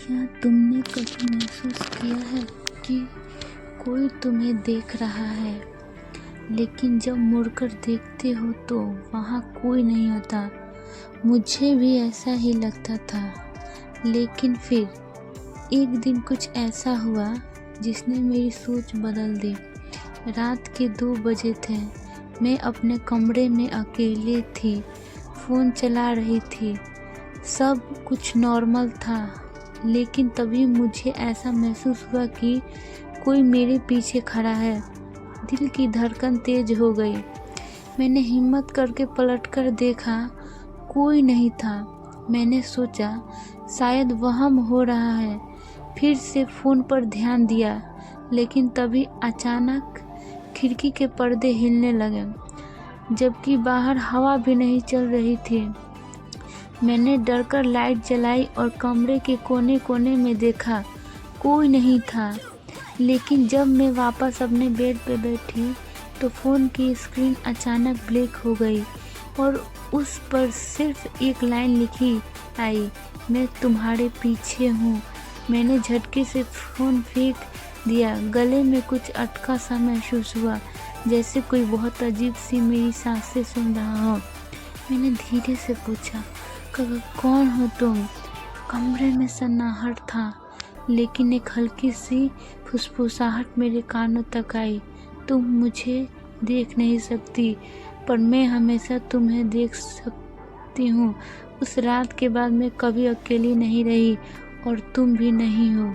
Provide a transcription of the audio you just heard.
क्या तुमने कभी महसूस किया है कि कोई तुम्हें देख रहा है, लेकिन जब मुड़कर देखते हो तो वहाँ कोई नहीं होता? मुझे भी ऐसा ही लगता था, लेकिन फिर एक दिन कुछ ऐसा हुआ जिसने मेरी सोच बदल दी। रात के 2 बजे थे। मैं अपने कमरे में अकेले थी, फ़ोन चला रही थी। सब कुछ नॉर्मल था, लेकिन तभी मुझे ऐसा महसूस हुआ कि कोई मेरे पीछे खड़ा है। दिल की धड़कन तेज हो गई। मैंने हिम्मत करके पलटकर देखा, कोई नहीं था। मैंने सोचा शायद वहम हो रहा है। फिर से फ़ोन पर ध्यान दिया, लेकिन तभी अचानक खिड़की के पर्दे हिलने लगे, जबकि बाहर हवा भी नहीं चल रही थी। मैंने डरकर लाइट जलाई और कमरे के कोने कोने में देखा, कोई नहीं था। लेकिन जब मैं वापस अपने बेड पर बैठी तो फ़ोन की स्क्रीन अचानक ब्लैक हो गई और उस पर सिर्फ एक लाइन लिखी आई, मैं तुम्हारे पीछे हूँ। मैंने झटके से फ़ोन फेंक दिया। गले में कुछ अटका सा महसूस हुआ, जैसे कोई बहुत अजीब सी मेरी सांसें सुन रहा हो। मैंने धीरे से पूछा, कौन हो तुम? कमरे में सन्नाहट था, लेकिन एक हल्की सी फुसफुसाहट मेरे कानों तक आई। तुम मुझे देख नहीं सकती, पर मैं हमेशा तुम्हें देख सकती हूँ। उस रात के बाद मैं कभी अकेली नहीं रही और तुम भी नहीं हो।